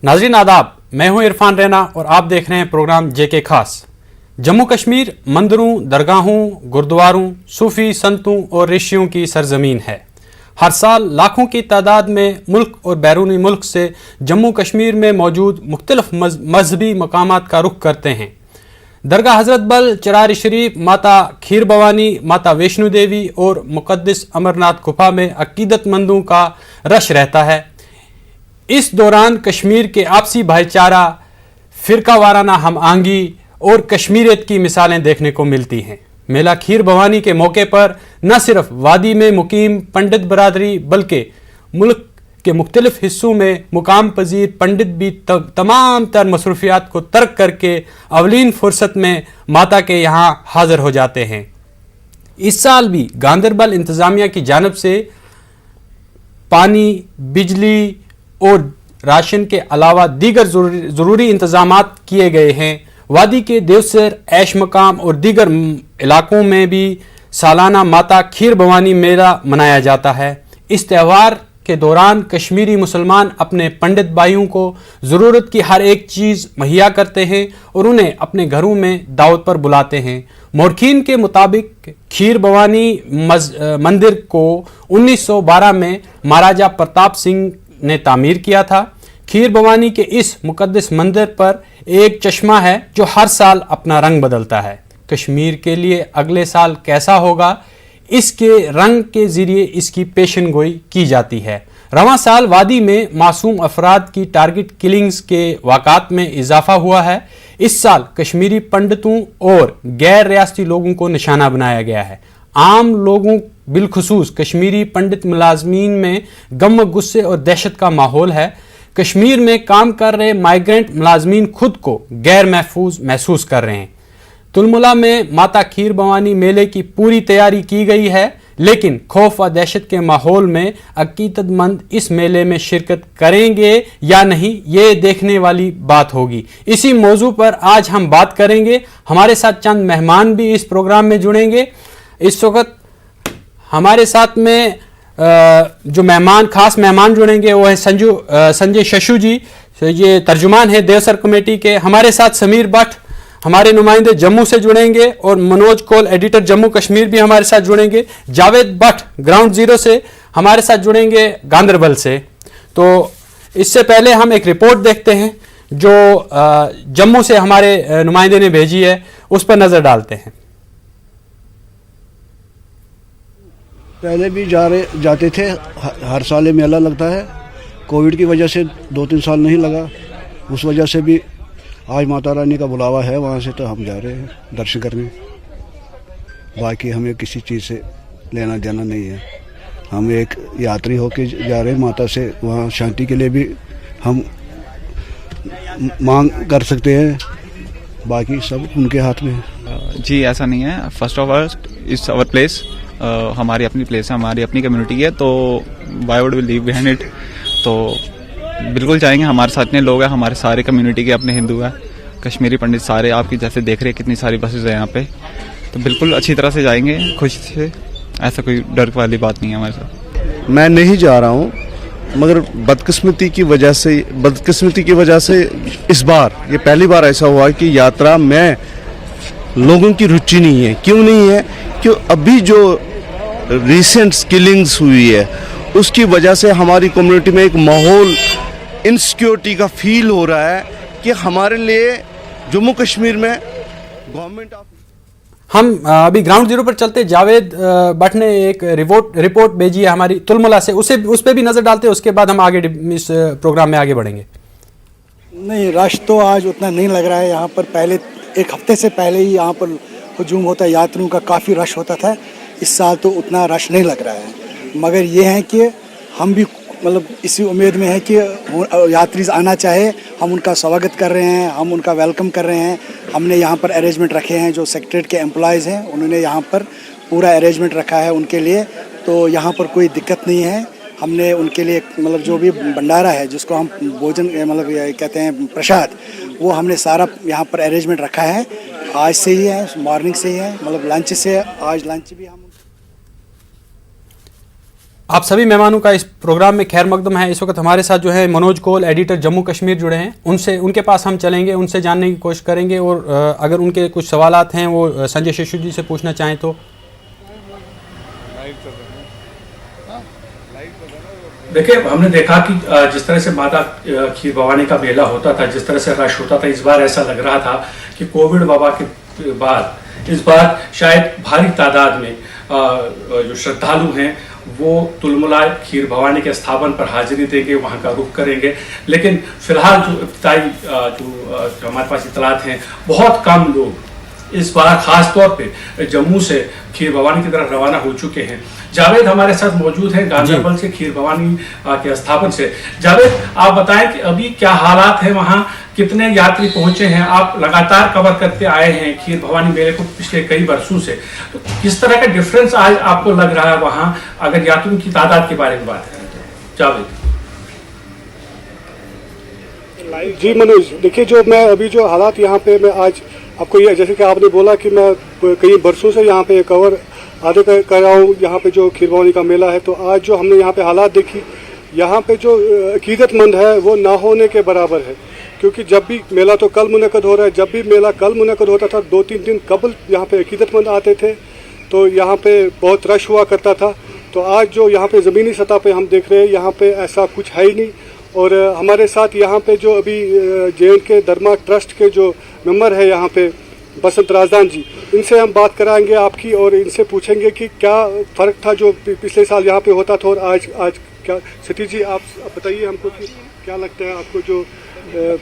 नाज़रीन आदाब, मैं हूं इरफान रैना और आप देख रहे हैं प्रोग्राम जेके खास। जम्मू कश्मीर मंदिरों, दरगाहों, गुरुद्वारों, सूफी संतों और ऋषियों की सरजमीन है। हर साल लाखों की तादाद में मुल्क और बैरूनी मुल्क से जम्मू कश्मीर में मौजूद मुख्तलिफ मजहबी मकामात का रुख करते हैं। दरगाह हजरत बल, चरारी शरीफ, माता खीर भवानी, माता वैष्णो देवी और मुक़द्दस अमरनाथ गुफा में अकीदतमंदों का रश रहता है। इस दौरान कश्मीर के आपसी भाईचारा, फ़िरका वाराना हम आहंगी और कश्मीरियत की मिसालें देखने को मिलती हैं। मेला खीर भवानी के मौके पर न सिर्फ वादी में मुकीम पंडित बरादरी बल्कि मुल्क के मुख्तलिफ हिस्सों में मुकाम पजीर पंडित भी तमाम तर मसरूफियात को तर्क करके अवलीन फुर्सत में माता के यहाँ हाजिर हो जाते हैं। इस साल भी गांदरबल इंतज़ामिया की जानिब से पानी, बिजली और राशन के अलावा दीगर ज़रूरी इंतज़ामात किए गए हैं। वादी के देवसर, ऐश मकाम और दीगर इलाकों में भी सालाना माता खीर भवानी मेला मनाया जाता है। इस त्यौहार के दौरान कश्मीरी मुसलमान अपने पंडित भाइयों को ज़रूरत की हर एक चीज़ मुहैया करते हैं और उन्हें अपने घरों में दावत पर बुलाते हैं। मौरखीन के मुताबिक खीर भवानी मंदिर को 1912 में महाराजा प्रताप सिंह ने तामीर किया था। खीर भवानी के इस मुकद्दस मंदिर पर एक चश्मा है जो हर साल अपना रंग बदलता है। कश्मीर के लिए अगले साल कैसा होगा, इसके रंग के ज़रिए इसकी पेशन गोई की जाती है। रवां साल वादी में मासूम अफराद की टारगेट किलिंग्स के वाक़ात में इजाफा हुआ है। इस साल कश्मीरी पंडितों और गैर रियासती लोगों को निशाना बनाया गया है। आम लोगों बिलखुसूस कश्मीरी पंडित मुलाजमीन में गम, गुस्से और दहशत का माहौल है। कश्मीर में काम कर रहे माइग्रेंट मुलाजमीन खुद को गैर महफूज महसूस कर रहे हैं। तुलमुला में माता खीर भवानी मेले की पूरी तैयारी की गई है, लेकिन खौफ व दहशत के माहौल में अकीदतमंद इस मेले में शिरकत करेंगे या नहीं, ये देखने वाली बात होगी। इसी मौजू पर आज हम बात करेंगे। हमारे साथ चंद मेहमान भी इस प्रोग्राम में जुड़ेंगे। इस वक्त हमारे साथ में जो खास मेहमान जुड़ेंगे वो है संजय शशु जी, ये तर्जुमान है देवसर कमेटी के। हमारे साथ समीर भट्ट हमारे नुमाइंदे जम्मू से जुड़ेंगे और मनोज कोल एडिटर जम्मू कश्मीर भी हमारे साथ जुड़ेंगे। जावेद भट्ट ग्राउंड जीरो से हमारे साथ जुड़ेंगे गांदरबल से। तो इससे पहले हम एक रिपोर्ट देखते हैं जो जम्मू से हमारे नुमाइंदे ने भेजी है, उस पर नज़र डालते हैं। पहले भी जाते थे, हर साल मेला लगता है। कोविड की वजह से 2-3 साल नहीं लगा, उस वजह से भी आज माता रानी का बुलावा है, वहाँ से तो हम जा रहे हैं दर्शन करने। बाकी हमें किसी चीज़ से लेना देना नहीं है। हम एक यात्री होके जा रहे हैं माता से, वहाँ शांति के लिए भी हम मांग कर सकते हैं, बाकी सब उनके हाथ में है। जी ऐसा नहीं है। First of all it's our place, हमारी अपनी प्लेस है, हमारी अपनी कम्युनिटी है, तो why would we leave behind it. तो बिल्कुल जाएंगे, हमारे साथ इतने लोग हैं, हमारे सारे कम्युनिटी के अपने हिंदू हैं, कश्मीरी पंडित सारे आपकी जैसे देख रहे हैं कितनी सारी बसेज है यहाँ पे, तो बिल्कुल अच्छी तरह से जाएंगे खुशी से, ऐसा कोई डर वाली बात नहीं है हमारे साथ। मैं नहीं जा रहा हूँ, मगर बदकिस्मती की वजह से इस बार ये पहली बार ऐसा हुआ कि यात्रा में लोगों की रुचि नहीं है। क्यों नहीं है? क्यों अभी जो रिसेंट किलिंग्स हुई है उसकी वजह से हमारी कम्युनिटी में एक माहौल इनसिक्योरिटी का फील हो रहा है कि हमारे लिए जम्मू कश्मीर में गवर्नमेंट ऑफ। हम अभी ग्राउंड जीरो पर चलते। जावेद भट्ट ने एक रिपोर्ट भेजी है हमारी तुलमुला से, उस पर भी नज़र डालते हैं, उसके बाद हम आगे इस प्रोग्राम में आगे बढ़ेंगे। नहीं, रश तो आज उतना नहीं लग रहा है। यहाँ पर पहले एक हफ्ते से पहले ही यहाँ पर हजूम होता है, यात्रियों का काफ़ी रश होता था। इस साल तो उतना रश नहीं लग रहा है, मगर ये है कि हम भी मतलब इसी उम्मीद में है कि यात्री आना चाहे, हम उनका स्वागत कर रहे हैं, हम उनका वेलकम कर रहे हैं। हमने यहाँ पर अरेंजमेंट रखे हैं, जो सेक्रेटरीट के एम्प्लॉयज़ हैं उन्होंने यहाँ पर पूरा अरेंजमेंट रखा है उनके लिए, तो यहाँ पर कोई दिक्कत नहीं है। हमने उनके लिए मतलब जो भी भंडारा है, जिसको हम भोजन मतलब कहते हैं प्रसाद, वो हमने सारा यहाँ पर अरेंजमेंट रखा है। आज से ही है, मॉर्निंग से ही है, मतलब लंच से, आज लंच भी हम आप सभी मेहमानों का इस प्रोग्राम में खैर मकदम है। इस वक्त हमारे साथ जो है मनोज कोल, एडिटर जम्मू कश्मीर जुड़े हैं। उनके पास हम चलेंगे, उनसे जानने की कोशिश करेंगे और अगर उनके कुछ सवालात हैं वो संजय शिशु जी से पूछना चाहें तो। देखिए, हमने देखा कि जिस तरह से माता खीर भवानी का मेला होता था, जिस तरह से रश होता था, इस बार ऐसा लग रहा था कि कोविड वबा के बाद इस बार शायद भारी तादाद में जो श्रद्धालु हैं वो तुलमुला खीर भवानी के स्थापन पर हाजिरी देंगे, वहाँ का रुख करेंगे। लेकिन फिलहाल जो इब्तदाई जो हमारे पास इतलात हैं, बहुत कम लोग इस बार खास तौर पे जम्मू से खीर भवानी की तरफ रवाना हो चुके हैं। जावेद हमारे साथ मौजूद हैं गांधरबल से, खीर भवानी के स्थापन से। जावेद, आप बताएं कि अभी क्या हालात हैं वहाँ, कितने यात्री पहुंचे हैं? आप लगातार कवर करते आए हैं खीर भवानी मेले को पिछले कई वर्षों से, तो किस तरह का डिफरेंस आज आपको लग रहा है वहाँ, अगर यात्रियों की तादाद के बारे में बात करें तो? जावेद जी मनोज, देखिए जो मैं अभी जो हालात यहाँ पे मैं आज आपको ये, जैसे कि आपने बोला कि मैं कई बरसों से यहाँ पे कवर आधे कर रहा हूँ यहाँ पे जो खीर भवानी का मेला है, तो आज जो हमने यहाँ पे हालात देखी, यहाँ पे जो अकीदतमंद है वो ना होने के बराबर है। क्योंकि जब भी मेला तो कल मुनक़द हो रहा है, जब भी मेला कल मुनक़द होता था 2-3 दिन कबल यहाँ पे अकीदतमंद आते थे, तो यहाँ पे बहुत रश हुआ करता था। तो आज जो यहाँ पे ज़मीनी सतह पे हम देख रहे हैं, यहाँ पे ऐसा कुछ है ही नहीं। और हमारे साथ यहाँ पे जो अभी JNK धर्मा ट्रस्ट के जो मेंबर है यहाँ पे बसंत राजदान जी, इनसे हम बात कराएंगे आपकी और इनसे पूछेंगे कि क्या फ़र्क था जो पिछले साल यहाँ पे होता था और आज क्या। सतीश जी, आप बताइए हमको कि क्या लगता है आपको जो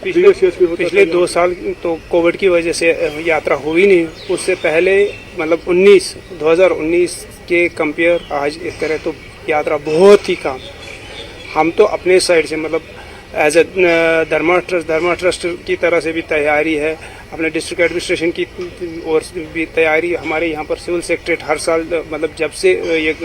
पिछले 2 साल तो कोविड की वजह से यात्रा हुई नहीं। उससे पहले मतलब 2019 के कंपेयर आज इस तरह तो यात्रा बहुत ही कम। हम तो अपने साइड से मतलब एज ए धर्मा ट्रस्ट की तरह से भी तैयारी है, अपने डिस्ट्रिक्ट एडमिनिस्ट्रेशन की ओर भी तैयारी। हमारे यहाँ पर सिविल सेक्रेटरीट हर साल मतलब जब से ये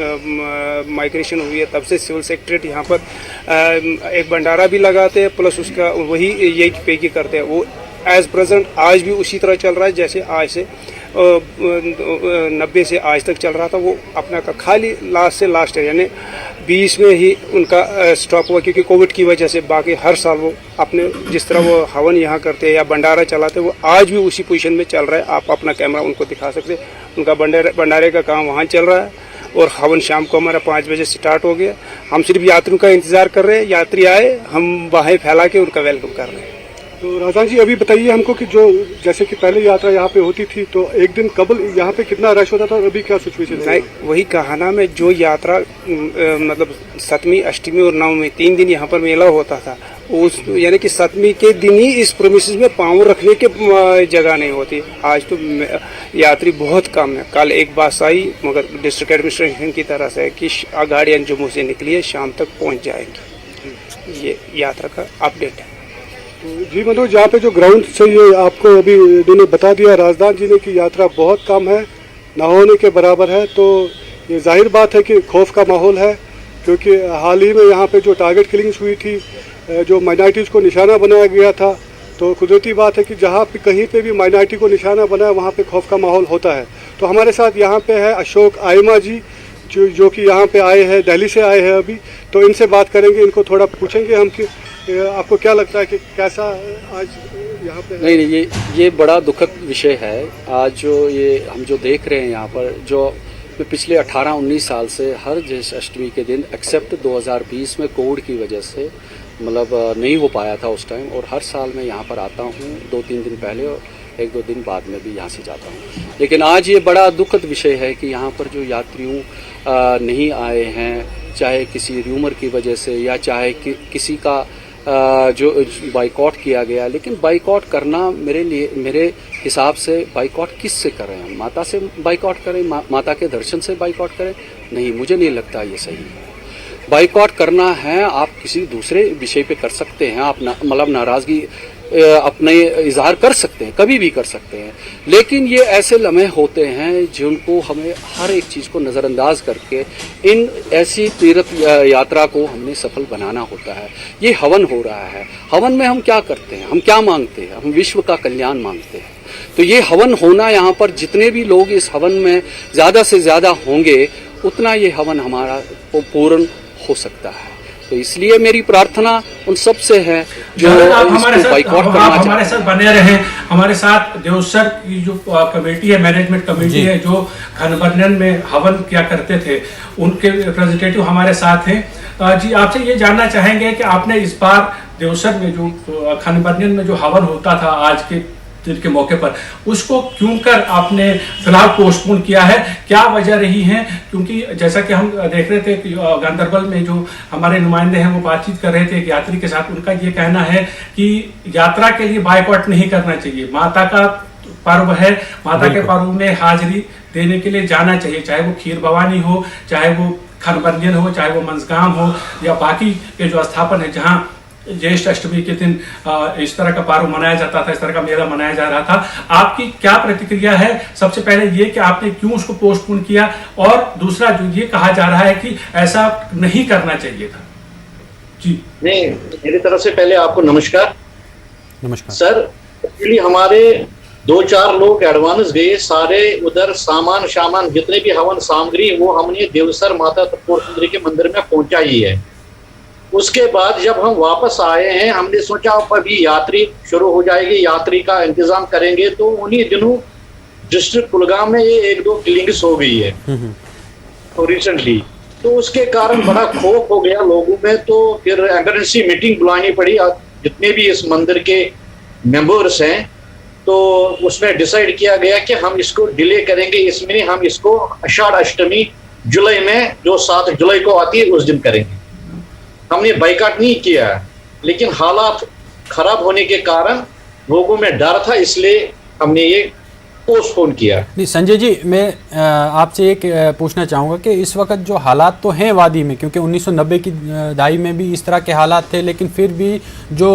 माइग्रेशन हुई है तब से सिविल सेक्रेटरीट यहाँ पर एक भंडारा भी लगाते हैं, प्लस उसका वही यही पे की करते हैं। वो एज प्रेजेंट आज भी उसी तरह चल रहा है जैसे आज से 90 से आज तक चल रहा था। वो अपना का खाली लास्ट से लास्ट है, यानी 20 में ही उनका स्टॉप हुआ क्योंकि कोविड की वजह से। बाकी हर साल वो अपने जिस तरह वो हवन यहाँ करते हैं या भंडारा चलाते हैं, वो आज भी उसी पोजीशन में चल रहा है। आप अपना कैमरा उनको दिखा सकते हैं, उनका भंडारे का काम वहाँ चल रहा है। और हवन शाम को हमारा 5 बजे स्टार्ट हो गया। हम सिर्फ यात्रियों का इंतज़ार कर रहे हैं, यात्री आए, हम बाहें फैला के उनका वेलकम कर रहे हैं। तो राजदान जी, अभी बताइए हमको कि जो जैसे कि पहले यात्रा यहाँ पे होती थी तो एक दिन कबल यहाँ पे कितना रश होता था और अभी क्या सिचुएशन है? वही कहाना में जो यात्रा मतलब 7वीं, 8वीं और 9वीं 3 दिन यहाँ पर मेला होता था, उस यानी कि 7वीं के दिन ही इस प्रोमिसेस में पाँव रखने के जगह नहीं होती। आज तो यात्री बहुत कम है। कल एक बस आई मगर डिस्ट्रिक्ट एडमिनिस्ट्रेशन की तरह से कि गाड़ियाँ जम्मू से निकली है, शाम तक पहुँच जाएंगी। ये यात्रा का अपडेट है। जी मनोज, यहाँ पे जो ग्राउंड से ये आपको अभी इन्होंने बता दिया राजदान जी ने कि यात्रा बहुत कम है, ना होने के बराबर है, तो ये जाहिर बात है कि खौफ का माहौल है। क्योंकि हाल ही में यहाँ पे जो टारगेट किलिंग्स हुई थी, जो माइनॉरिटीज़ को निशाना बनाया गया था, तो कुदरती बात है कि जहाँ पे कहीं पे भी माइनॉरिटी को निशाना बनाया वहाँ पे खौफ का माहौल होता है। तो हमारे साथ यहाँ पे है अशोक आयमा जी जो कि यहाँ पे आए हैं, दिल्ली से आए हैं अभी। तो इनसे बात करेंगे, इनको थोड़ा पूछेंगे हम कि आपको क्या लगता है कि कैसा आज यहाँ पे? नहीं, ये बड़ा दुखद विषय है। आज जो ये हम जो देख रहे हैं यहाँ पर, जो पिछले 18-19 साल से हर जन्माष्टमी के दिन एक्सेप्ट 2020 में कोविड की वजह से मतलब नहीं हो पाया था उस टाइम, और हर साल मैं यहाँ पर आता हूँ 2-3 दिन पहले और 1-2 दिन बाद में भी यहाँ से जाता हूँ। लेकिन आज ये बड़ा दुखद विषय है कि यहाँ पर जो यात्रियों नहीं आए हैं, चाहे किसी र्यूमर की वजह से या चाहे किसी का जो बाइकआउट किया गया। लेकिन बाइकआउट करना मेरे हिसाब से बाइकआउट किस से करें? माता से बाइकआउट करें, माता के दर्शन से बाइकआउट करें? नहीं, मुझे नहीं लगता ये सही है। बाइकआउट करना है आप किसी दूसरे विषय पे कर सकते हैं, आप मतलब नाराज़गी अपने इजहार कर सकते हैं, कभी भी कर सकते हैं। लेकिन ये ऐसे लम्हे होते हैं जिनको हमें हर एक चीज़ को नज़रअंदाज करके इन ऐसी तीर्थ यात्रा को हमने सफल बनाना होता है। ये हवन हो रहा है, हवन में हम क्या करते हैं, हम क्या मांगते हैं? हम विश्व का कल्याण मांगते हैं। तो ये हवन होना, यहाँ पर जितने भी लोग इस हवन में ज़्यादा से ज़्यादा होंगे उतना ये हवन हमारा वो पूर्ण हो सकता है। तो इसलिए मेरी प्रार्थना उन सब से है जो आप हमारे इसको बाइकआउट करना आप चाहते हमारे साथ बने रहें। हमारे साथ देवसर की जो कमेटी है, मैनेजमेंट कमेटी है, जो खनबर्नन में हवन किया करते थे, उनके रिप्रेजेंटेटिव हमारे साथ हैं। जी, आपसे ये जानना चाहेंगे कि आपने इस बार देवसर में जो खनबर्नन में जो हवन होता था आज के दिन के मौके पर, उसको क्यों कर आपने फिलहाल पोस्टपोन किया है, क्या वजह रही है? क्योंकि जैसा कि हम देख रहे थे कि गांधरबल में जो हमारे नुमाइंदे हैं वो बातचीत कर रहे थे एक यात्री के साथ। उनका ये कहना है कि यात्रा के लिए बायकॉट नहीं करना चाहिए, माता का पर्व है, माता के पर्व में हाजिरी देने के लिए जाना चाहिए, चाहे वो खीर भवानी हो, चाहे वो खनबर्नन हो, चाहे वो मंजगाम हो, या बाकी के जो स्थापन है जहाँ ज्येष्ठ अष्टमी के दिन इस तरह का पर्व मनाया जाता था, इस तरह का मेला मनाया जा रहा था। आपकी क्या प्रतिक्रिया है? सबसे पहले ये कि आपने क्यों उसको पोस्टपोन किया, और दूसरा जो ये कहा जा रहा है कि ऐसा नहीं करना चाहिए था। जी नहीं, मेरी तरफ से पहले आपको नमस्कार। नमस्कार सर। एक्चुअली हमारे 2-4 लोग एडवांस गए, सारे उधर सामान जितने भी हवन सामग्री वो हमने देवसर माता त्रिपुरा सुंदरी के मंदिर में पहुंचाई है। उसके बाद जब हम वापस आए हैं, हमने सोचा अभी यात्री शुरू हो जाएगी, यात्री का इंतजाम करेंगे, तो उन्हीं दिनों डिस्ट्रिक्ट कुलगाम में ये 1-2 किलिंग्स हो गई है तो रिसेंटली, तो उसके कारण बड़ा खौफ हो गया लोगों में। तो फिर इमरजेंसी मीटिंग बुलानी पड़ी, जितने भी इस मंदिर के मेंबर्स हैं, तो उसमें डिसाइड किया गया कि हम इसको डिले करेंगे, इसमें हम इसको आषाढ़ अष्टमी जुलाई में जो 7 जुलाई को आती है उस दिन करेंगे। हमने बाइकाट नहीं किया, लेकिन हालात खराब होने के कारण लोगों में डर था, इसलिए हमने ये पोस्टपोन किया। नहीं संजय जी, मैं आपसे एक पूछना चाहूँगा कि इस वक्त जो हालात तो हैं वादी में, क्योंकि 1990 की दहाई में भी इस तरह के हालात थे, लेकिन फिर भी जो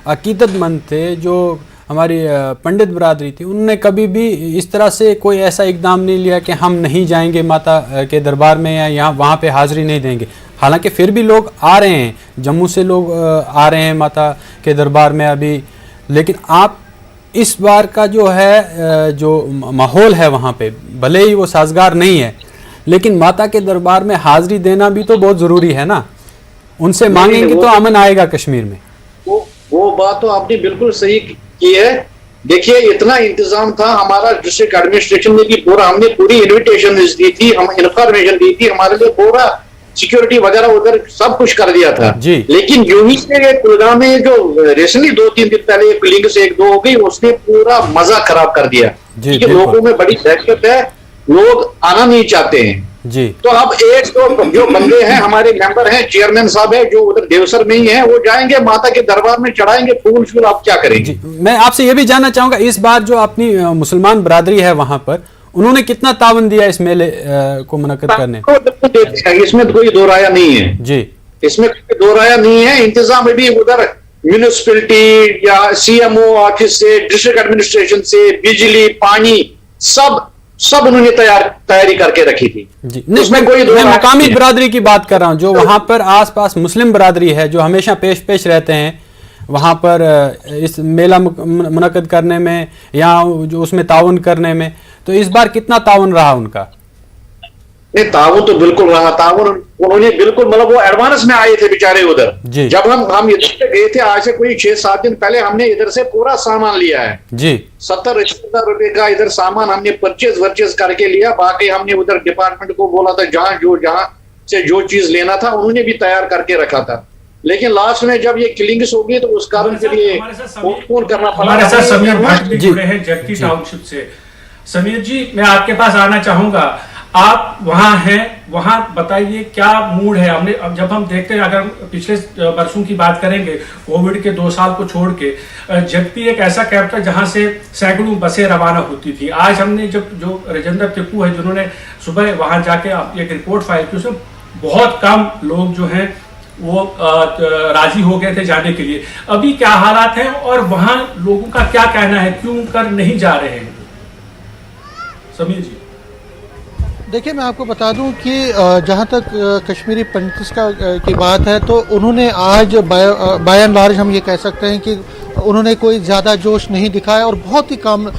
अकीदतमंद थे, जो हमारी पंडित बरादरी थी, उन्होंने कभी भी इस तरह से कोई ऐसा इकदाम नहीं लिया कि हम नहीं जाएंगे माता के दरबार में या यहाँ वहाँ पे हाजिरी नहीं देंगे। हालांकि फिर भी लोग आ रहे हैं, जम्मू से लोग आ रहे हैं माता के दरबार में अभी, लेकिन आप इस बार का जो है जो माहौल है वहाँ पे, भले ही वो साजगार नहीं है, लेकिन माता के दरबार में हाजिरी देना भी तो बहुत ज़रूरी है ना। उनसे मांगेंगे तो अमन आएगा कश्मीर में। वो बात तो आपने बिल्कुल सही की है। देखिए, इतना इंतजाम था, हमारा डिस्ट्रिक्ट एडमिनिस्ट्रेशन ने भी पूरा, हमने पूरी इन्विटेशन दी थी, हम इन्फॉर्मेशन दी थी, हमारे लिए पूरा सिक्योरिटी वगैरह उधर सब कुछ कर दिया था जी। लेकिन यूं ही से कुलगाम में जो रिसेंटली 2-3 दिन पहले लिंग से 1-2 हो गई, उसने पूरा मजा खराब कर दिया, क्योंकि लोगों में बड़ी दहशत है, लोग आना नहीं चाहते हैं जी। तो अब एक तो जो बंदे हैं हमारे मेंबर हैं, चेयरमैन साहब है जो उधर देवसर में ही है, वो जाएंगे माता के दरबार में चढ़ाएंगे फूल शूल, आप क्या करेंगे। मैं आपसे ये भी जानना चाहूंगा, इस बार जो अपनी मुसलमान बरादरी है वहां पर, उन्होंने कितना तावन दिया इस मेले को मुनक्कद करने? इसमें तो कोई दो राया नहीं है जी, इसमें कोई दो राया नहीं है। इंतजाम भी उधर म्यूनिसिपैलिटी या सीएमओ ऑफिस से, डिस्ट्रिक्ट एडमिनिस्ट्रेशन से, बिजली, पानी, सब उन्होंने तैयारी करके रखी थी जी। उसमें कोई मैं मुकामी बरादरी की बात कर रहा हूं, जो वहां पर आसपास मुस्लिम बरादरी है, जो हमेशा पेश रहते हैं वहां पर इस मेला मुनक्कद करने में या जो उसमें ताउन करने में, तो इस बार कितना ताउन रहा उनका? नहीं, ताउन तो बिल्कुल रहा, ताउन उन्होंने बिल्कुल, मतलब वो एडवांस में आए थे बेचारे उधर। जब हम इधर से गए थे आज से कोई 6-7 दिन पहले, हमने इधर से पूरा सामान लिया है जी, 70-80 रुपए का इधर सामान हमने परचेज करके लिया। बाकी हमने उधर डिपार्टमेंट को बोला था, जहां से जो चीज लेना था उन्होंने भी तैयार करके रखा था, लेकिन लास्ट में जब ये किलिंग्स होगी तो उस कारण के लिए पोस्टपोन करना पड़ा। हमारे साथ समीर भट्ट भी जुड़े हैं जगती टाउनशिप से। समीर जी, मैं आपके पास आना चाहूंगा, आप वहां हैं, वहां बताइए क्या मूड है। हमने अब जब हम देखते हैं, अगर पिछले बरसों की बात करेंगे, कोविड के 2 साल को छोड़ के, जगती एक ऐसा कैंप था जहां से सैकड़ों बसें रवाना होती थी। आज हमने जब जो राजेंद्र टिप्पू है जिन्होंने सुबह वहां जाके एक रिपोर्ट फाइल की, उसमें बहुत कम लोग जो हैं वो राजी हो गए थे जाने के लिए। अभी क्या हालात हैं और वहां लोगों का क्या कहना है, क्यों कर नहीं जा रहे हैं? समीर जी, देखिए, मैं आपको बता दूं कि जहां तक कश्मीरी पंडित्स की बात है, तो उन्होंने आज बाय एंड लार्ज हम ये कह सकते हैं कि उन्होंने कोई ज़्यादा जोश नहीं दिखाया और बहुत ही कम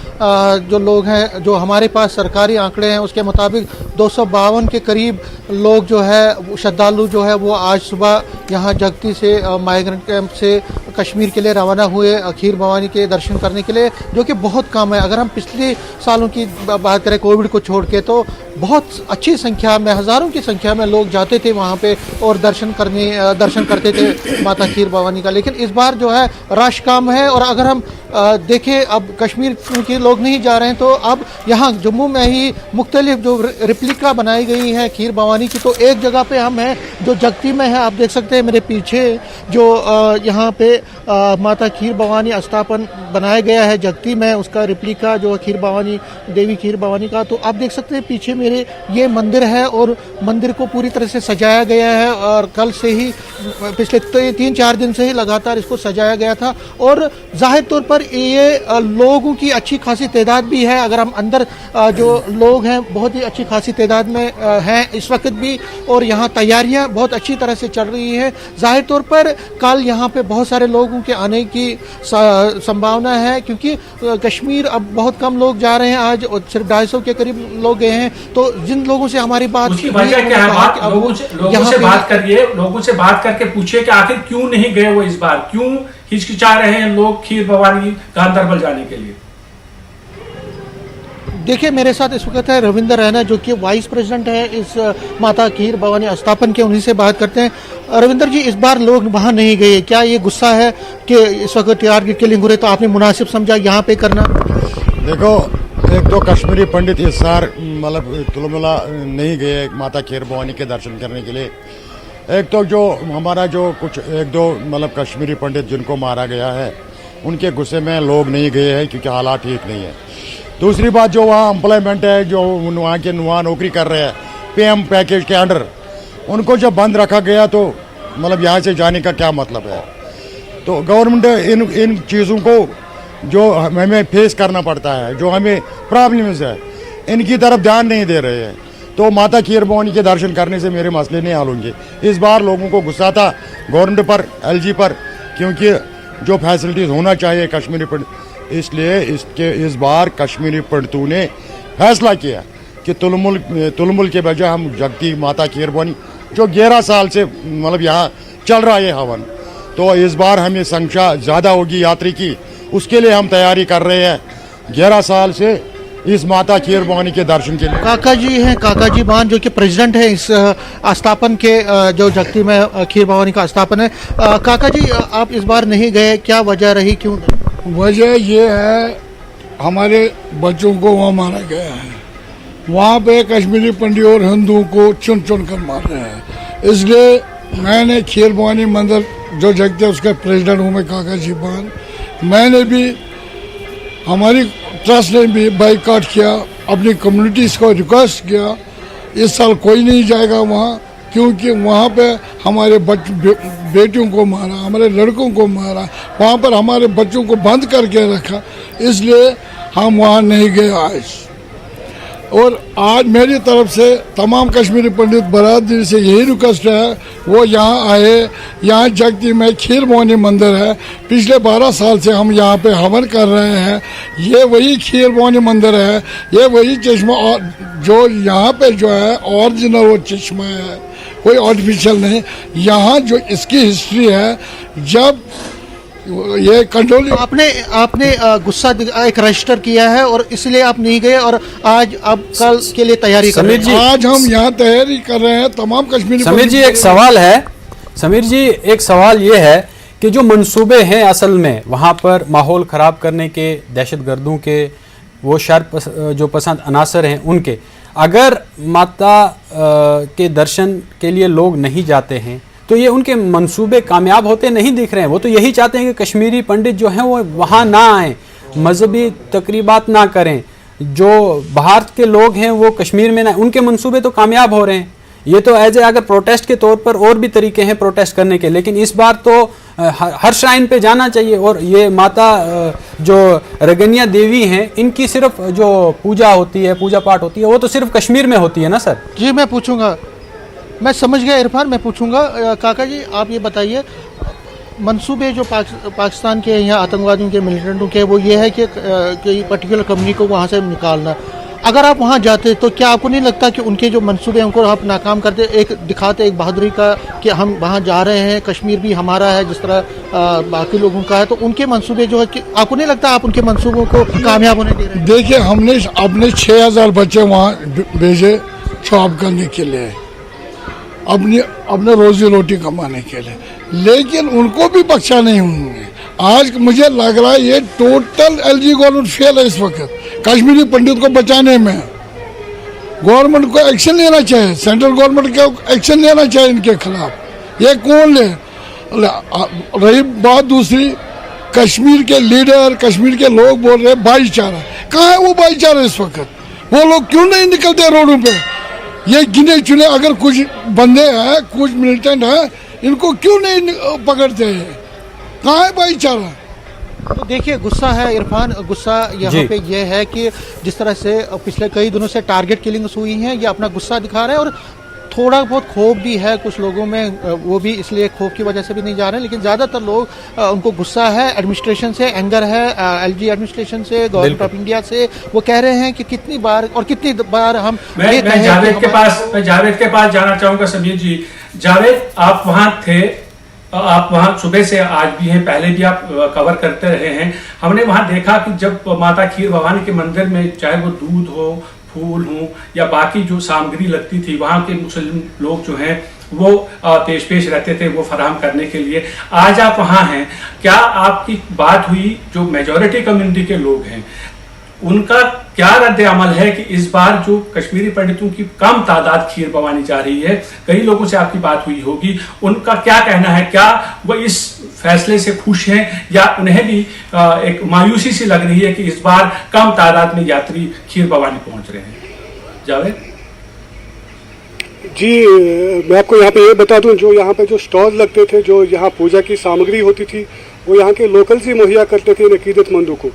जो लोग हैं, जो हमारे पास सरकारी आंकड़े हैं उसके मुताबिक 252 के करीब लोग जो है श्रद्धालु जो है वो आज सुबह यहाँ जगती से माइग्रेंट कैंप से कश्मीर के लिए रवाना हुए खीर भवानी के दर्शन करने के लिए, जो कि बहुत कम है। अगर हम पिछले सालों की बात करें कोविड को छोड़ के, तो बहुत अच्छी संख्या में, हज़ारों की संख्या में लोग जाते थे वहाँ पे और दर्शन करते थे माता खीर भवानी का। लेकिन इस बार जो है रश कम है। और अगर हम देखें, अब कश्मीर के लोग नहीं जा रहे हैं, तो अब यहाँ जम्मू में ही मुख्तलिफ जो रिप्लिका बनाई गई है खीर भवानी की, तो एक जगह पे हम हैं जो जगती में है। आप देख सकते हैं मेरे पीछे जो यहाँ पे माता खीर भवानी स्थापन बनाया गया है जगती में, उसका रिप्लिका जो खीर भवानी देवी खीर भवानी का। तो आप देख सकते हैं पीछे मेरे ये मंदिर है और मंदिर को पूरी तरह से सजाया गया है और कल से ही, पिछले 3-4 दिन से ही लगातार इसको सजाया गया था। और जाहिर तौर पर ये लोगों की अच्छी खासी तादाद भी है। अगर हम अंदर जो लोग हैं बहुत ही अच्छी खासी तादाद में हैं इस वक्त भी, और यहाँ तैयारियां बहुत अच्छी तरह से चल रही है। जाहिर तौर पर कल यहाँ पे बहुत सारे लोगों के आने की संभावना है, क्योंकि कश्मीर अब बहुत कम लोग जा रहे हैं। आज सिर्फ 250 के करीब लोग गए हैं। तो जिन लोगों से हमारी बात उसकी वजह क्या है, लोगों से बात करिए, लोगों से बात करके पूछिए कि आखिर क्यों नहीं गए वो इस बार, क्यों हिचकिचा रहे हैं लोग खीर भवानी गांधरबल जाने के लिए। देखिए मेरे साथ इस वक्त है रविंदर रैना, जो कि वाइस प्रेसिडेंट है इस माता खीर भवानी स्थापन के। उन्हीं से बात करते हैं। रविंदर जी, इस बार लोग वहाँ नहीं गए, क्या ये गुस्सा है कि इस वक्त टारगेट किलिंग हो रही, तो आपने मुनासिब समझा यहाँ पे करना? देखो, एक तो कश्मीरी पंडित इस साल मतलब तुलमुला नहीं गए माता खीर भवानी के दर्शन करने के लिए। एक तो जो हमारा जो कुछ 1-2 मतलब कश्मीरी पंडित जिनको मारा गया है, उनके गुस्से में लोग नहीं गए हैं क्योंकि हालात ठीक नहीं है। दूसरी बात, जो वहाँ एम्प्लॉयमेंट है, जो वहाँ के वहाँ नौकरी कर रहे हैं PM पैकेज के अंडर, उनको जब बंद रखा गया तो मतलब यहाँ से जाने का क्या मतलब है। तो गवर्नमेंट इन चीज़ों को जो हमें फेस करना पड़ता है, जो हमें प्रॉब्लम्स है, इनकी तरफ ध्यान नहीं दे रहे हैं। तो माता खीर भवानी के दर्शन करने से मेरे मसले नहीं हल होंगे। इस बार लोगों को गुस्सा था गवर्नमेंट पर, LG पर, क्योंकि जो फैसिलिटीज़ होना चाहिए कश्मीरी पंडित, इसलिए इस बार कश्मीरी पंडितों ने फैसला किया कि तुलमुल के बजाय हम जगती माता खीर भवानी, जो 11 साल से मतलब यहाँ चल रहा है हवन, तो इस बार हमें संख्या ज़्यादा होगी यात्री की, उसके लिए हम तैयारी कर रहे हैं 11 साल से इस माता खीर भवानी के दर्शन के लिए। काका जी हैं, काका जी मान, जो कि प्रेसिडेंट है इस स्थापन के, जो जगती में खीर भवानी का स्थापन है। काका जी, आप इस बार नहीं गए, क्या वजह रही, क्यों? वजह ये है, हमारे बच्चों को वहाँ मारा गया है। वहाँ पे कश्मीरी पंडित और हिंदुओं को चुन चुन कर मार रहे हैं। इसलिए मैंने खीर भवानी मंदिर जो जगते उसका प्रेसिडेंट हूँ मैं, काका जी मान, मैंने भी, हमारी ट्रस्ट ने भी बाइकआउट किया, अपनी कम्युनिटीज़ को रिक्वेस्ट किया इस साल कोई नहीं जाएगा वहाँ, क्योंकि वहाँ पे हमारे बेटियों को मारा, हमारे लड़कों को मारा, वहाँ पर हमारे बच्चों को बंद करके रखा, इसलिए हम वहाँ नहीं गए आज। और आज मेरी तरफ से तमाम कश्मीरी पंडित बरादरी से यही रिक्वेस्ट है, वो यहाँ आए। यहाँ जगती में खीर भवानी मंदिर है, पिछले 12 साल से हम यहाँ पे हवन कर रहे हैं। ये वही खीर भवानी मंदिर है, ये वही चश्मा, और जो यहाँ पे जो है ओरिजिनल वो चश्मा है, कोई आर्टिफिशियल नहीं। यहाँ जो इसकी हिस्ट्री है, जब ये कंट्रोल, आपने गुस्सा एक रजिस्टर किया है और इसलिए आप नहीं गए, और आज अब कल के लिए तैयारी कर रहे हैं। आज हम यहाँ तैयारी कर रहे हैं तमाम कश्मीरी। समीर जी, एक सवाल है, समीर जी एक सवाल ये है कि जो मंसूबे हैं असल में वहाँ पर माहौल ख़राब करने के, दहशतगर्दों के, वो शर जो पसंद अनासर हैं उनके, अगर माता के दर्शन के लिए लोग नहीं जाते हैं तो ये उनके मंसूबे कामयाब होते नहीं दिख रहे हैं। वो तो यही चाहते हैं कि कश्मीरी पंडित जो हैं वो वहाँ ना आएँ, मजहबी तकरीबात ना करें, जो बाहर के लोग हैं वो कश्मीर में ना, उनके मंसूबे तो कामयाब हो रहे हैं। ये तो एज ए अगर प्रोटेस्ट के तौर पर और भी तरीके हैं प्रोटेस्ट करने के, लेकिन इस बार तो हर श्राइन पे जाना चाहिए। और ये माता जो रगनिया देवी हैं, इनकी सिर्फ जो पूजा होती है, पूजा पाठ होती है, वो तो सिर्फ कश्मीर में होती है ना सर? जी मैं पूछूंगा, मैं समझ गया इरफान, मैं पूछूंगा। काका जी आप ये बताइए, मंसूबे जो पाकिस्तान के या आतंकवादियों के मिलिटेंटों के वो ये है कि पर्टिकुलर कम्युनिटी को वहाँ से निकालना। अगर आप वहाँ जाते तो क्या आपको नहीं लगता कि उनके जो मंसूबे उनको आप नाकाम करते, एक दिखाते एक बहादुरी का कि हम वहाँ जा रहे हैं, कश्मीर भी हमारा है जिस तरह बाकी लोगों का है, तो उनके मंसूबे जो है कि आपको नहीं लगता आप उनके मंसूबों को कामयाब होने दे रहे हैं? देखिए, हमने अपने 6000 बच्चे वहाँ भेजे जॉब करने के लिए, अपने रोजी रोटी कमाने के लिए, लेकिन उनको भी बख्शा नहीं उन्होंने। आज मुझे लग रहा है ये टोटल एलजी गवर्नमेंट फेल है इस वक्त कश्मीरी पंडित को बचाने में। गवर्नमेंट को एक्शन लेना चाहिए, सेंट्रल गवर्नमेंट को एक्शन लेना चाहिए इनके खिलाफ। ये कौन ले? रही बात दूसरी, कश्मीर के लीडर, कश्मीर के लोग बोल रहे भाईचारा, कहाँ है वो भाईचारा इस वक्त? वो लोग क्यों नहीं निकलते रोडों पे? ये गिने चुने अगर कुछ बंदे हैं, कुछ मिलिटेंट हैं, इनको क्यों नहीं पकड़ते हैं? कहाँ है भाईचारा? तो देखिए, गुस्सा है इरफान, गुस्सा यहाँ पे ये है कि जिस तरह से पिछले कई दिनों से टारगेट किलिंग्स हुई हैं, ये अपना गुस्सा दिखा रहे हैं और थोड़ा बहुत खौफ भी है कुछ लोगों में, वो भी इसलिए खौफ की वजह से भी नहीं जा रहे हैं, लेकिन ज़्यादातर लोग उनको गुस्सा है एडमिनिस्ट्रेशन से, एंगर है एलजी एडमिनिस्ट्रेशन से, गवर्नमेंट ऑफ इंडिया से। वो कह रहे हैं कि कितनी बार हम मैं जावेद के पास जाना चाहूँगा। समीर जी, जावेद, आप वहाँ थे, आप वहाँ सुबह से आज भी हैं, पहले भी आप कवर करते रहे हैं। हमने वहाँ देखा कि जब माता खीर भवानी के मंदिर में चाहे वो दूध हो, फूल हो या बाकी जो सामग्री लगती थी, वहाँ के मुस्लिम लोग जो हैं वो पेश रहते थे वो फराहम करने के लिए। आज आप वहाँ हैं, क्या आपकी बात हुई जो मेजॉरिटी कम्युनिटी के लोग हैं उनका क्या रद्द अमल है कि इस बार जो कश्मीरी पंडितों की कम तादाद खीर भवानी जा रही है? कई लोगों से आपकी बात हुई होगी, उनका क्या कहना है? क्या वो इस फैसले से खुश हैं या उन्हें भी एक मायूसी सी लग रही है कि इस बार कम तादाद में यात्री खीर भवानी पहुंच रहे हैं? जावेद जी, मैं आपको यहाँ पे ये बता दूं, जो यहाँ पे जो स्टॉल लगते थे, जो यहाँ पूजा की सामग्री होती थी, वो यहाँ के लोकल्स ही मुहैया करते थे इन अकीदतमंदों को,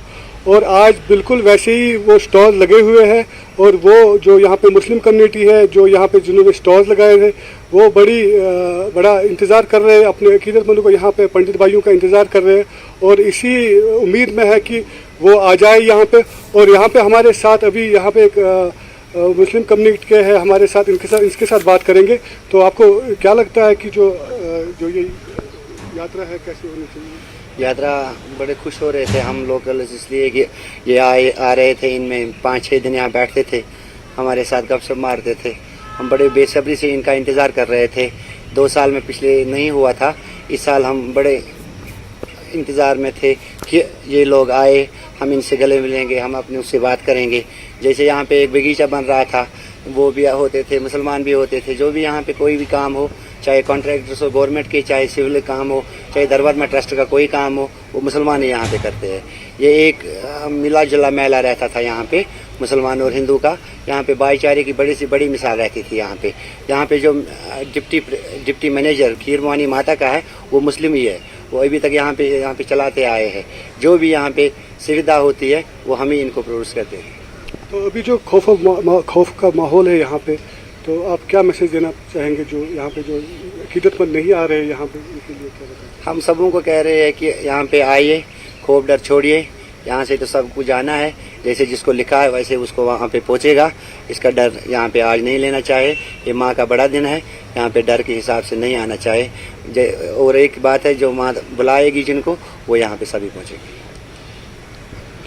और आज बिल्कुल वैसे ही वो स्टॉल लगे हुए हैं। और वो जो यहाँ पे मुस्लिम कम्युनिटी है, जो यहाँ पे जिन्होंने स्टॉल्स लगाए हैं, वो बड़ा इंतज़ार कर रहे हैं, अपने अकीदतमंदों को यहाँ पे पंडित भाइयों का इंतज़ार कर रहे हैं, और इसी उम्मीद में है कि वो आ जाए यहाँ पे। और यहाँ पे हमारे साथ अभी यहाँ पे एक मुस्लिम कम्युनिटी के हैं हमारे साथ, इसके साथ बात करेंगे। तो आपको क्या लगता है कि जो ये यात्रा है कैसे होनी चाहिए? यात्रा बड़े खुश हो रहे थे हम लोकल, इसलिए कि ये आ रहे थे, इनमें 5-6 दिन यहाँ बैठते थे, हमारे साथ गपशप मारते थे। हम बड़े बेसब्री से इनका इंतज़ार कर रहे थे। 2 साल में पिछले नहीं हुआ था, इस साल हम बड़े इंतज़ार में थे कि ये लोग आए, हम इनसे गले मिलेंगे, हम अपने उससे बात करेंगे। जैसे यहाँ पे एक बगीचा बन रहा था, वो भी होते थे, मुसलमान भी होते थे। जो भी यहाँ पे कोई भी काम हो, चाहे कॉन्ट्रैक्टर्स हो गवर्नमेंट के, चाहे सिविल काम हो, चाहे दरबार में ट्रस्ट का कोई काम हो, वो मुसलमान ही यहाँ पे करते हैं। ये एक मिला जुला मेला रहता था यहाँ पे मुसलमान और हिंदू का। यहाँ पे भाईचारे की बड़ी से बड़ी मिसाल रहती थी। यहाँ पे जो डिप्टी मैनेजर खीर भवानी माता का है वो मुस्लिम ही है, वो अभी तक यहाँ पे चलाते आए हैं। जो भी यहाँ पे सुविधा होती है वो हम ही इनको प्रोड्यूस करते हैं। तो अभी जो खौफ का माहौल है यहाँ पे, तो आप क्या मैसेज देना चाहेंगे जो यहाँ पे जो अकीदतमंद नहीं आ रहे हैं यहाँ पे, उनके लिए क्या बताएं? हम सबों को कह रहे हैं कि यहाँ पे आइए, खौफ डर छोड़िए, यहाँ से तो सब कुछ जाना है, जैसे जिसको लिखा है वैसे उसको वहाँ पे पहुँचेगा। इसका डर यहाँ पे आज नहीं लेना चाहिए, ये माँ का बड़ा दिन है, यहाँ पे डर के हिसाब से नहीं आना चाहिए। और एक बात है, जो माँ बुलाएगी जिनको, वो यहाँ पे सभी पहुँचेगी।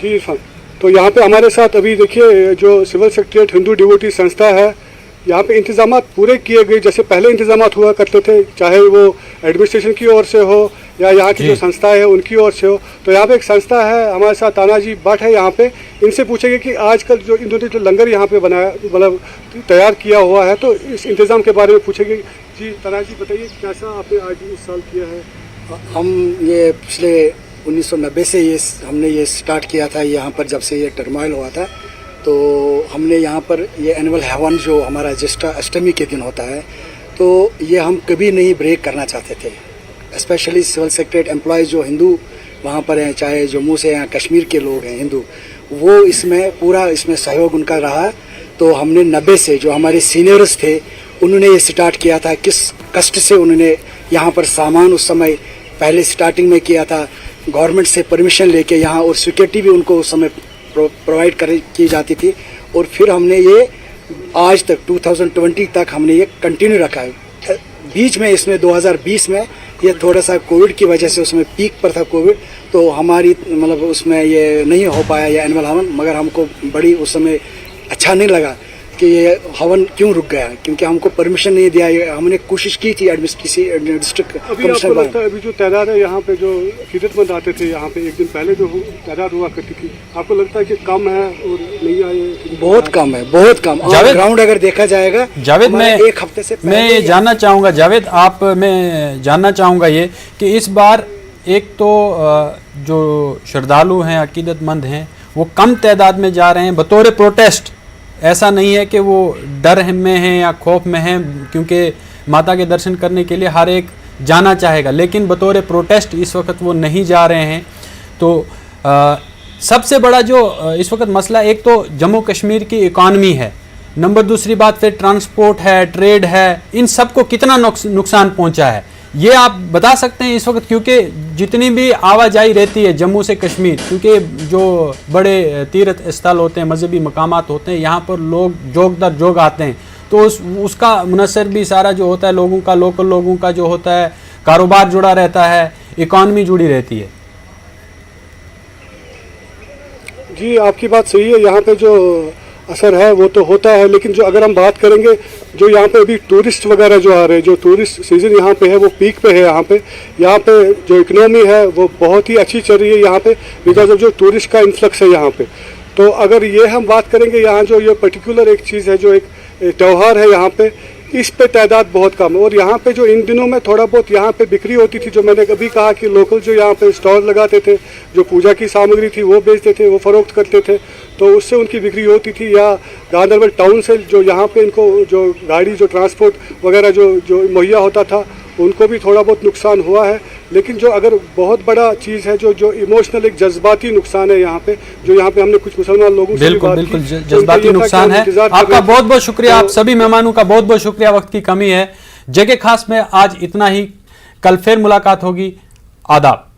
जी सर, तो यहाँ पे हमारे साथ अभी देखिए जो सिविल सेक्रेटरीट हिंदू डिवोटी संस्था है, यहाँ पे इंतजाम पूरे किए गए जैसे पहले इंतजाम हुआ करते थे, चाहे वो एडमिनिस्ट्रेशन की ओर से हो या यहाँ की जो संस्था है उनकी ओर से हो। तो यहाँ पे एक संस्था है हमारे साथ, तानाजी भट्ट है यहाँ पे, इनसे पूछेंगे कि आजकल जो इन्होंने जो लंगर यहाँ पे बनाया, मतलब तैयार किया हुआ है, तो इस इंतज़ाम के बारे में पूछेंगे। जी तानाजी बताइए, कैसा आपने आज इस साल किया है? हम ये पिछले 1990 से हमने ये स्टार्ट किया था यहाँ पर, जब से ये टर्मोइल हुआ था। तो हमने यहाँ पर ये एनुअल हवन जो हमारा ज्येष्ठ अष्टमी के दिन होता है, तो ये हम कभी नहीं ब्रेक करना चाहते थे। स्पेशली सिविल सेक्रेटरीट एम्प्लॉयज़ जो हिंदू वहाँ पर हैं, चाहे जम्मू से या कश्मीर के लोग हैं हिंदू, वो इसमें सहयोग उनका रहा। तो हमने 90 से जो हमारे सीनियर्स थे उन्होंने ये स्टार्ट किया था, किस कष्ट से उन्होंने यहाँ पर सामान उस समय पहले स्टार्टिंग में किया था गवर्नमेंट से परमिशन लेके यहाँ, और सिक्योरिटी भी उनको उस समय प्रोवाइड की जाती थी। और फिर हमने ये आज तक 2020 तक हमने ये कंटिन्यू रखा है। बीच में इसमें 2020 में ये थोड़ा सा कोविड की वजह से उसमें पीक पर था कोविड, तो हमारी मतलब उसमें ये नहीं हो पाया ये एनुअल हवन। मगर हमको बड़ी उस समय अच्छा नहीं लगा कि ये हवन क्यों रुक गया, क्योंकि हमको परमिशन नहीं दिया। हमने कोशिश की थी डिस्ट्रिक्ट कमिश्नर। अभी जो तादाद है यहाँ पे जो अकीदतमंद आते थे यहाँ पे एक दिन पहले जो तादाद हुआ करती थी, आपको लगता है कि कम है और नहीं आए? बहुत कम है, बहुत कम। ग्राउंड अगर देखा जाएगा जावेद, मैं एक हफ्ते से मैं ये जानना चाहूँगा जावेद, मैं जानना चाहूँगा ये कि इस बार एक तो जो श्रद्धालु हैं, अकीदतमंद हैं, वो कम तादाद में जा रहे हैं बतौर प्रोटेस्ट। ऐसा नहीं है कि वो डर में हैं या खौफ में हैं, क्योंकि माता के दर्शन करने के लिए हर एक जाना चाहेगा, लेकिन बतौर प्रोटेस्ट इस वक्त वो नहीं जा रहे हैं। तो सबसे बड़ा जो इस वक्त मसला, एक तो जम्मू कश्मीर की इकॉनमी है, नंबर दूसरी बात फिर ट्रांसपोर्ट है, ट्रेड है, इन सबको कितना नुकसान पहुंचा है ये आप बता सकते हैं इस वक्त? क्योंकि जितनी भी आवाजाही रहती है जम्मू से कश्मीर, क्योंकि जो बड़े तीर्थ स्थल होते हैं, मजहबी मकामात होते हैं, यहाँ पर लोग जोग दर जोग आते हैं, तो उसका मुनसर भी सारा जो होता है लोगों का, लोकल लोगों का जो होता है, कारोबार जुड़ा रहता है, इकॉनमी जुड़ी रहती है। जी आपकी बात सही है, यहाँ पे जो असर है वो तो होता है, लेकिन जो अगर हम बात करेंगे जो यहाँ पे अभी टूरिस्ट वगैरह जो आ रहे हैं, जो टूरिस्ट सीजन यहाँ पे है वो पीक पे है। यहाँ पे जो इकोनॉमी है वो बहुत ही अच्छी चल रही है यहाँ पे, बिकॉज ऑफ जो टूरिस्ट का इन्फ्लक्स है यहाँ पे। तो अगर ये हम बात करेंगे यहाँ जो ये पर्टिकुलर एक चीज़ है, जो एक त्यौहार है यहाँ पे, इस पे तादाद बहुत कम है। और यहाँ पे जो इन दिनों में थोड़ा बहुत यहाँ पे बिक्री होती थी, जो मैंने अभी कहा कि लोकल जो यहाँ पे स्टॉल लगाते थे, जो पूजा की सामग्री थी वो बेचते थे, वो फरोख्त करते थे, तो उससे उनकी बिक्री होती थी। या गांधरबल टाउन से जो यहाँ पे इनको जो गाड़ी जो ट्रांसपोर्ट वगैरह जो मुहैया होता था, उनको भी थोड़ा बहुत नुकसान हुआ है। लेकिन जो अगर बहुत बड़ा चीज़ है जो इमोशनल एक जज्बाती नुकसान है यहाँ पे, जो यहाँ पे हमने कुछ मुसलमान लोगों से बिल्कुल जज्बाती नुकसान है। आपका बहुत बहुत शुक्रिया, आप सभी मेहमानों का बहुत बहुत शुक्रिया। वक्त की कमी है, जगह खास में आज इतना ही, कल फिर मुलाकात होगी। आदाब।